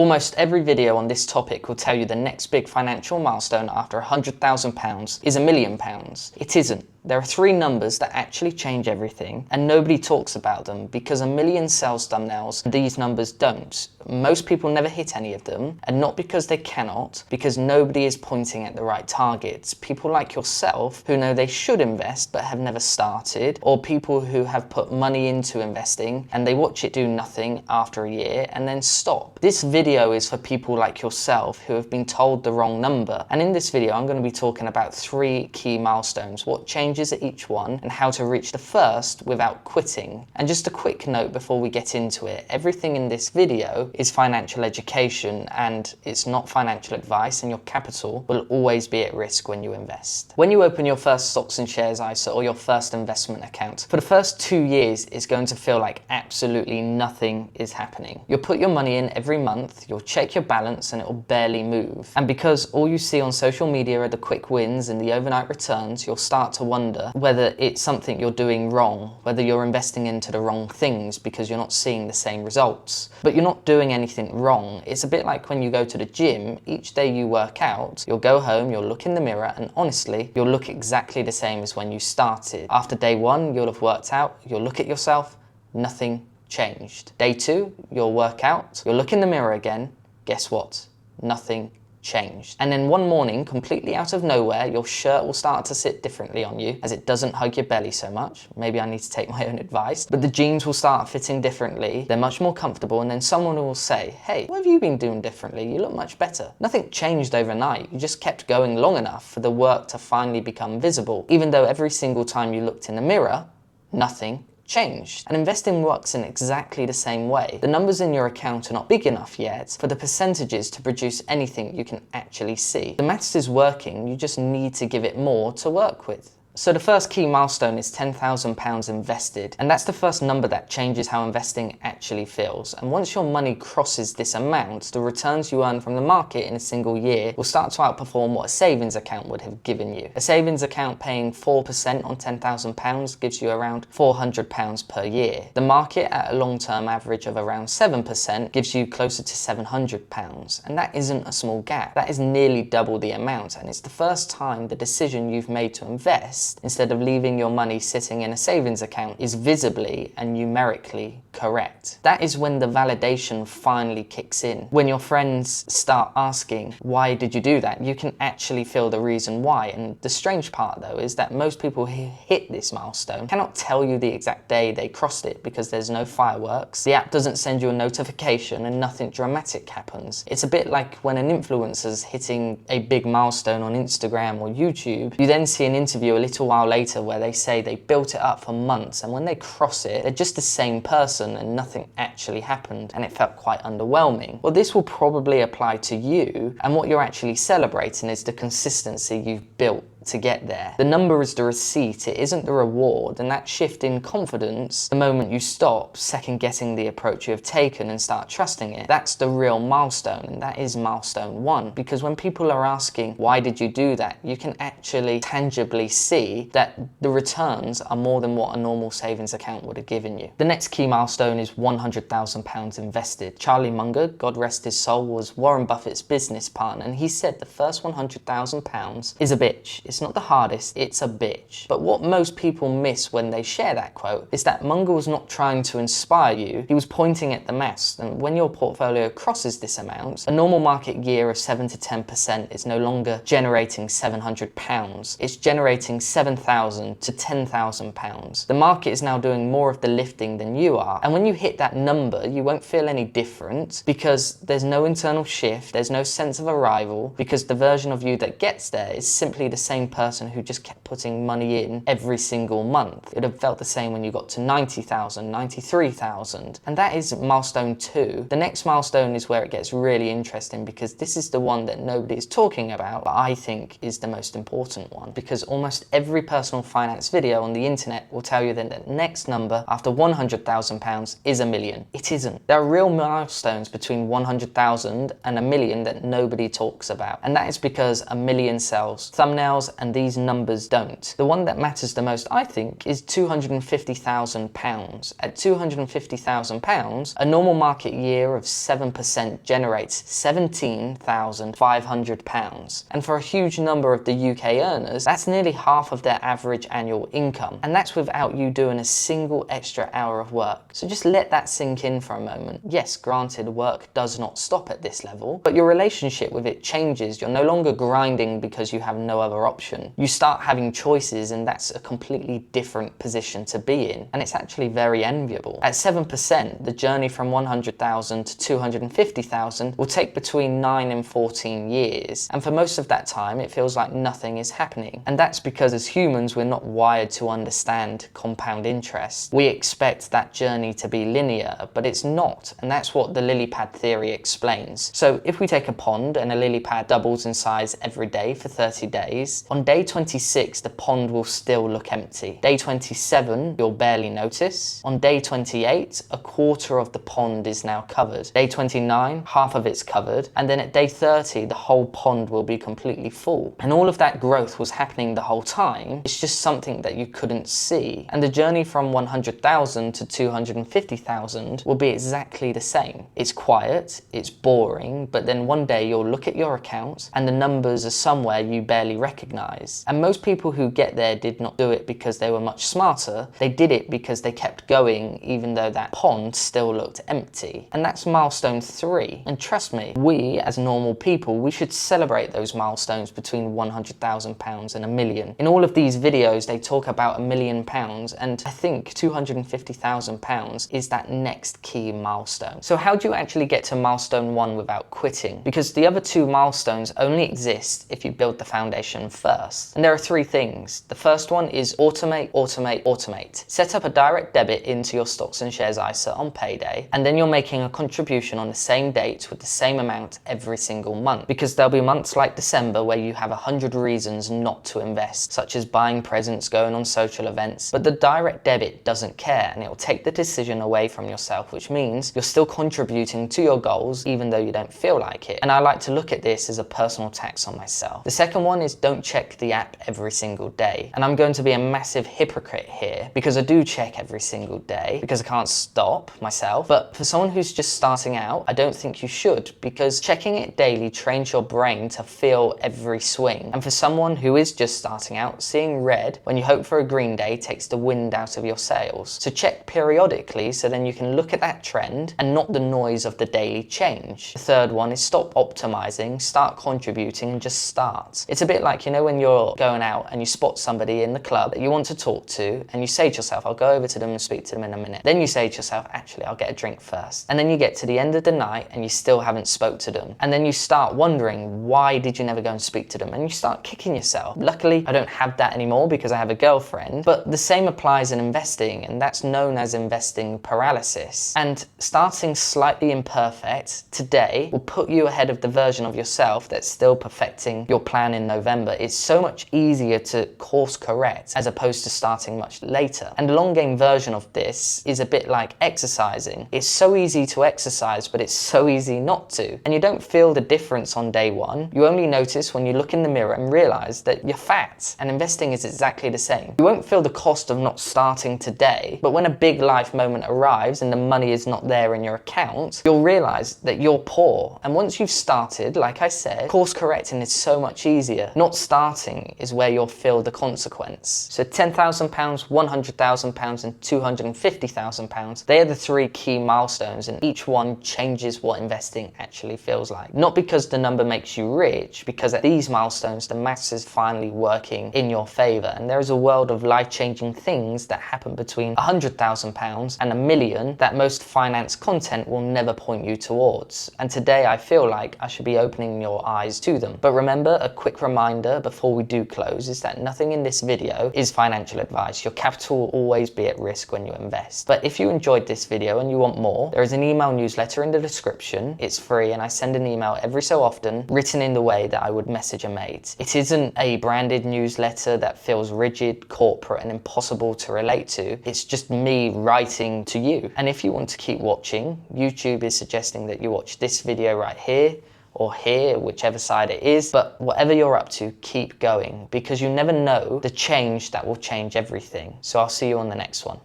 Almost every video on this topic will tell you the next big financial milestone after £100,000 is £1 million. It isn't. There are three numbers that actually change everything, and nobody talks about them because 1 million sells thumbnails and these numbers don't. Most people never hit any of them, and not because they cannot, because nobody is pointing at the right targets. People like yourself who know they should invest but have never started, or people who have put money into investing and they watch it do nothing after a year and then stop. This video is for people like yourself who have been told the wrong number, and in this video I'm going to be talking about three key milestones, what changes at each one, and how to reach the first without quitting. And just a quick note before we get into it, everything in this video is financial education and it's not financial advice, and your capital will always be at risk when you invest. When you open your first stocks and shares ISA or your first investment account, for the first 2 years it's going to feel like absolutely nothing is happening. You'll put your money in every month, you'll check your balance and it will barely move. And because all you see on social media are the quick wins and the overnight returns, you'll start to wonder whether it's something you're doing wrong, whether you're investing into the wrong things because you're not seeing the same results. But you're not doing anything wrong. It's a bit like when you go to the gym, each day you work out, you'll go home, you'll look in the mirror, and honestly, you'll look exactly the same as when you started. After day one, you'll have worked out, you'll look at yourself, nothing changed. Day two, you'll work out, you'll look in the mirror again, guess what? Nothing changed. And then one morning, completely out of nowhere, your shirt will start to sit differently on you as it doesn't hug your belly so much. Maybe I need to take my own advice. But the jeans will start fitting differently. They're much more comfortable, and then someone will say, hey, what have you been doing differently? You look much better. Nothing changed overnight. You just kept going long enough for the work to finally become visible, even though every single time you looked in the mirror, nothing changed. And investing works in exactly the same way. The numbers in your account are not big enough yet for the percentages to produce anything you can actually see. The maths is working, you just need to give it more to work with. So the first key milestone is £10,000 invested, and that's the first number that changes how investing actually feels. And once your money crosses this amount, the returns you earn from the market in a single year will start to outperform what a savings account would have given you. A savings account paying 4% on £10,000 gives you around £400 per year. The market at a long-term average of around 7% gives you closer to £700, and that isn't a small gap. That is nearly double the amount, and it's the first time the decision you've made to invest, instead of leaving your money sitting in a savings account, is visibly and numerically correct. That is when the validation finally kicks in. When your friends start asking, why did you do that? You can actually feel the reason why. And the strange part though is that most people who hit this milestone cannot tell you the exact day they crossed it because there's no fireworks. The app doesn't send you a notification and nothing dramatic happens. It's a bit like when an influencer's hitting a big milestone on Instagram or YouTube, you then see an interview a little while later where they say they built it up for months, and when they cross it, they're just the same person and nothing actually happened, and it felt quite underwhelming. Well, this will probably apply to you, and what you're actually celebrating is the consistency you've built to get there. The number is the receipt, it isn't the reward, and that shift in confidence, the moment you stop second guessing the approach you have taken and start trusting it, that's the real milestone, and that is milestone one. Because when people are asking, why did you do that? You can actually tangibly see that the returns are more than what a normal savings account would have given you. The next key milestone is £100,000 invested. Charlie Munger, God rest his soul, was Warren Buffett's business partner, and he said the first £100,000 is a bitch. It's not the hardest, it's a bitch. But what most people miss when they share that quote is that Munger was not trying to inspire you, he was pointing at the maths. And when your portfolio crosses this amount, a normal market year of 7 to 10% is no longer generating £700, it's generating £7,000 to £10,000. The market is now doing more of the lifting than you are, and when you hit that number, you won't feel any different because there's no internal shift, there's no sense of arrival, because the version of you that gets there is simply the same person who just kept putting money in every single month. It would have felt the same when you got to 90,000, 93,000, and that is milestone two. The next milestone is where it gets really interesting, because this is the one that nobody is talking about, but I think is the most important one, because almost every personal finance video on the internet will tell you that the next number after £100,000 is £1 million. It isn't. There are real milestones between 100,000 and £1 million that nobody talks about, and that is because 1 million sells thumbnails and these numbers don't. The one that matters the most, I think, is £250,000. At £250,000, a normal market year of 7% generates £17,500. And for a huge number of the UK earners, that's nearly half of their average annual income. And that's without you doing a single extra hour of work. So just let that sink in for a moment. Yes, granted, work does not stop at this level, but your relationship with it changes. You're no longer grinding because you have no other option. You start having choices, and that's a completely different position to be in. And it's actually very enviable. At 7%, the journey from 100,000 to 250,000 will take between 9 and 14 years. And for most of that time, it feels like nothing is happening. And that's because as humans, we're not wired to understand compound interest. We expect that journey to be linear, but it's not. And that's what the lily pad theory explains. So if we take a pond and a lily pad doubles in size every day for 30 days, on day 26, the pond will still look empty. Day 27, you'll barely notice. On day 28, a quarter of the pond is now covered. Day 29, half of it's covered. And then at day 30, the whole pond will be completely full. And all of that growth was happening the whole time. It's just something that you couldn't see. And the journey from 100,000 to 250,000 will be exactly the same. It's quiet, it's boring, but then one day you'll look at your account and the numbers are somewhere you barely recognize. And most people who get there did not do it because they were much smarter. They did it because they kept going even though that pond still looked empty. And that's milestone 3. And trust me, we as normal people, we should celebrate those milestones between £100,000 and £1 million. In all of these videos, they talk about £1 million, and I think £250,000 is that next key milestone. So how do you actually get to milestone 1 without quitting? Because the other 2 milestones only exist if you build the foundation first. And there are 3 things. The first one is automate, automate, automate. Set up a direct debit into your stocks and shares ISA on payday, and then you're making a contribution on the same date with the same amount every single month. Because there'll be months like December where you have 100 reasons not to invest, such as buying presents, going on social events, but the direct debit doesn't care, and it'll take the decision away from yourself, which means you're still contributing to your goals even though you don't feel like it. And I like to look at this as a personal tax on myself. The second one is don't check the app every single day. And I'm going to be a massive hypocrite here because I do check every single day because I can't stop myself. But for someone who's just starting out, I don't think you should, because checking it daily trains your brain to feel every swing. And for someone who is just starting out, seeing red when you hope for a green day takes the wind out of your sails. So check periodically so then you can look at that trend and not the noise of the daily change. The third one is stop optimizing, start contributing, and just start. It's a bit like, you know, when you're going out and you spot somebody in the club that you want to talk to, and you say to yourself, I'll go over to them and speak to them in a minute. Then you say to yourself, actually, I'll get a drink first. And then you get to the end of the night and you still haven't spoke to them. And then you start wondering, why did you never go and speak to them? And you start kicking yourself. Luckily, I don't have that anymore because I have a girlfriend, but the same applies in investing, and that's known as investing paralysis. And starting slightly imperfect today will put you ahead of the version of yourself that's still perfecting your plan in November. It's so much easier to course correct as opposed to starting much later. And the long game version of this is a bit like exercising. It's so easy to exercise, but it's so easy not to. And you don't feel the difference on day one. You only notice when you look in the mirror and realize that you're fat. And investing is exactly the same. You won't feel the cost of not starting today, but when a big life moment arrives and the money is not there in your account, you'll realize that you're poor. And once you've started, like I said, course correcting is so much easier. Not starting is where you'll feel the consequence. So £10,000, £100,000 and £250,000, they are the 3 key milestones, and each one changes what investing actually feels like. Not because the number makes you rich, because at these milestones the maths is finally working in your favor, and there is a world of life-changing things that happen between £100,000 and £1 million that most finance content will never point you towards. And today I feel like I should be opening your eyes to them. But remember, a quick reminder before we do close is that nothing in this video is financial advice. Your capital will always be at risk when you invest. But if you enjoyed this video and you want more, there is an email newsletter in the description. It's free, and I send an email every so often written in the way that I would message a mate. It isn't a branded newsletter that feels rigid, corporate, and impossible to relate to. It's just me writing to you. And if you want to keep watching, YouTube is suggesting that you watch this video right here, or here, whichever side it is. But whatever you're up to, keep going, because you never know the change that will change everything. So I'll see you on the next one.